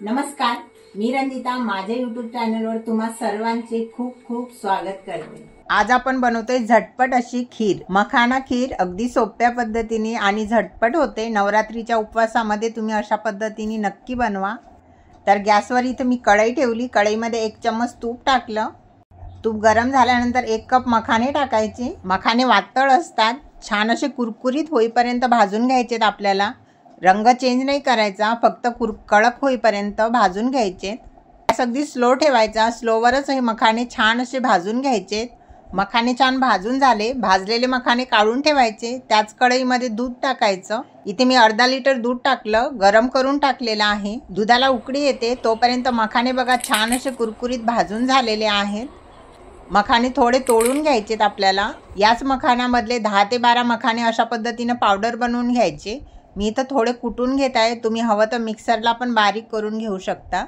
नमस्कार, मी रंजिता माझ्या YouTube चॅनलवर तुम्हा सर्वांचे खूप खूप स्वागत करते। आज आपण बनवतोय झटपट अशी खीर, मखाना खीर। अगदी सोप्या पद्धतीने आणि झटपट होते। नवरात्रीच्या उपवासामध्ये तुम्ही अशा पद्धतीने नक्की बनवा। तर गॅसवर इथे मी कढई ठेवली, कढईमध्ये 1 चम्मच तूप टाकलं। तूप गरम झाल्यानंतर 1 कप मखाने टाकायचे। मखाने वातळ असतात, छान असे कुरकुरीत होईपर्यंत भाजून घ्यायचेत आपल्याला। रंग चेंज नाही करायचा, फक्त कडक होईपर्यंत भाजून घ्यायचे। गॅस अगदी स्लो ठेवायचा, स्लोवरच हे मखाने छान असे भाजून घ्यायचे। मखाने छान भाजून झाले, भाजलेले मखाने काढून ठेवायचे। त्याच कढईमध्ये दूध टाकायचं। इथे मी अर्धा लिटर दूध टाकलं, गरम करून टाकलेलं आहे। दुधाला उकळी येते तोपर्यंत मखाने बघा छान असे कुरकुरीत भाजून झालेले आहेत। मखाने थोडे तोडून घ्यायचेत आपल्याला। याच मखानामधले 10 ते 12 मखाने अशा पद्धतीने पावडर बनवून घ्यायचे। मी इथं थोडे कुटून घेत आहे, तुम्ही हवं तर मिक्सरला पण बारीक करून घेऊ शकता।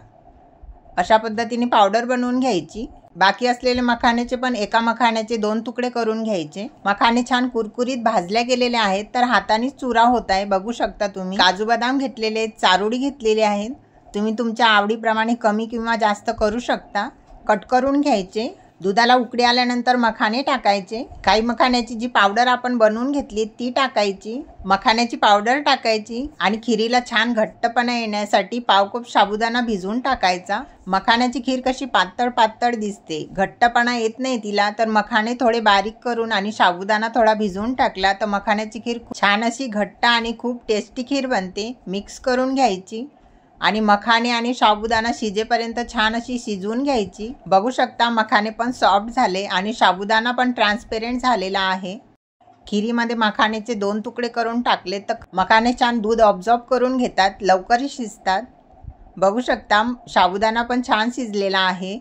अशा पद्धतीने पावडर बनवून घ्यायची। बाकी असलेले मखाण्याचे पण एका मखाण्याचे 2 तुकडे करून घ्यायचे। मखाने छान कुरकुरीत भाजले गेलेले आहेत, तर हाताने चुरा होत आहे, बघू शकता तुम्ही। काजू बदाम घेतलेले, चारोळी घेतलेली आहेत, तुम्ही तुमच्या आवडीप्रमाणे कमी किंवा जास्त करू शकता। कट करून घ्यायचे। दुधाला उकळी आल्यानंतर मखाने टाकायचे। काही मखाण्याची जी पावडर आपण बनवून घेतली ती टाकायची। मखाण्याची पावडर टाकायची आणि खिरीला छान घट्टपणा येण्यासाठी पाव कप साबुदाणा भिजवून टाकायचा। मखाण्याची खीर कशी पातळ पातळ दिसते, घट्टपणा येत नाही तिला, तर मखाने थोडे बारीक करून आणि साबुदाणा थोडा भिजवून टाकला तर मखाण्याची खीर छान अशी घट्ट आणि खूप टेस्टी खीर बनते। मिक्स करून घ्यायची आणि मखाने आणि साबुदाणा शिजेपर्यंत छान अशी शिजवून घ्यायची। बघू शकता मखाने पण सॉफ्ट झाले आणि साबुदाणा पण ट्रान्सपेरंट झालेला आहे। खिरीमध्ये मखानेचे 2 तुकडे करून टाकले तर मखाने छान दूध ऑब्झॉर्ब करून घेतात, लवकर शिजतात। बघू शकता साबुदाणा पण छान शिजलेला आहे।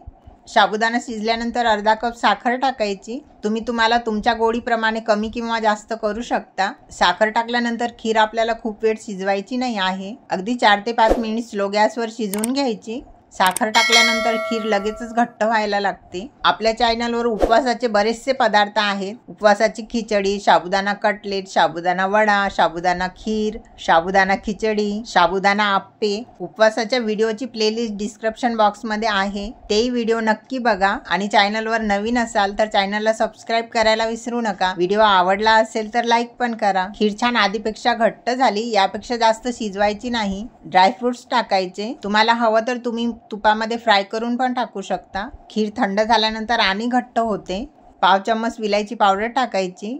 साबुदाणा शिजल्यानंतर अर्धा कप साखर टाकायची। तुम्ही तुम्हाला तुमच्या गोडीप्रमाणे कमी किंवा जास्त करू शकता। साखर टाकल्यानंतर खीर आपल्याला खूप वेळ शिजवायची नाही आहे, अगदी 4 ते 5 मिनिट स्लो गॅसवर शिजवून घ्यायची। साखर टाकल्यानंतर खीर लगेचच घट्ट व्हायला लागते। आपल्या चॅनलवर उपवासाचे बरेचसे पदार्थ आहेत। उपवासाची खिचडी, साबुदाणा कटलेट, साबुदाणा वडा, साबुदाणा खीर, साबुदाणा खिचडी, साबुदाणा आप्पे। उपवासाच्या व्हिडिओची प्लेलिस्ट डिस्क्रिप्शन बॉक्समध्ये आहे, तेही व्हिडिओ नक्की बघा। आणि चॅनलवर नवीन असाल तर चॅनलला सबस्क्राईब करायला विसरू नका। व्हिडिओ आवडला असेल तर लाईक पण करा। खीर छान आधीपेक्षा घट्ट झाली, यापेक्षा जास्त शिजवायची नाही। ड्रायफ्रुट्स टाकायचे, तुम्हाला हवं तर तुम्ही तुपामध्ये फ्राय करून पण टाकू शकता। खीर थंड झाल्यानंतर आणि घट्ट होते। पाव चम्मच विलायची पावडर टाकायची,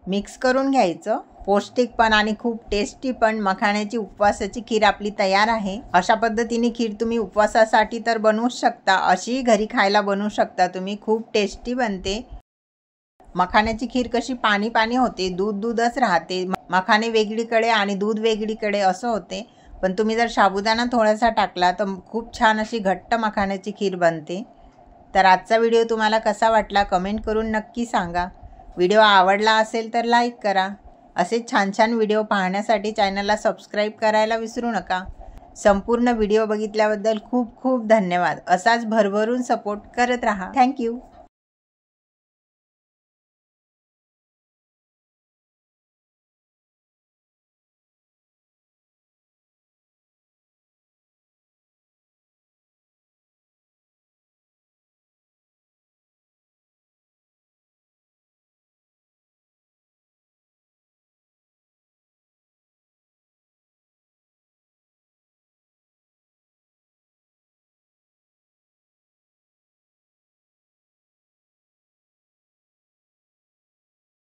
मिक्स करून घ्यायचं। पौष्टिक पण आणि खूप टेस्टी पण मखाण्याची उपवासाची खीर आपली तयार आहे। अशा पद्धतीने खीर तुम्ही उपवासासाठी तर बनवू शकता, अशी घरी खायला बनवू शकता तुम्ही, खूप टेस्टी बनते। मखाण्याची खीर कशी पाणी पाणी होते, दूध दूधच राहते, मखाने वेगळीकडे आणि दूध वेगळीकडे असं होते। पण तुम्ही जर साबुदाणा थोडासा टाकला तर खूप छान अशी घट्ट मखाण्याची खीर बनते। तर आजचा व्हिडिओ तुम्हाला कसा वाटला कमेंट करून नक्की सांगा। व्हिडिओ आवडला असेल तर लाईक करा। असे छान छान व्हिडिओ पाहण्यासाठी चॅनलला सबस्क्राईब करायला विसरू नका। संपूर्ण व्हिडिओ बघितल्याबद्दल खूप खूप धन्यवाद। असाच भरभरून सपोर्ट करत राहा। थँक्यू।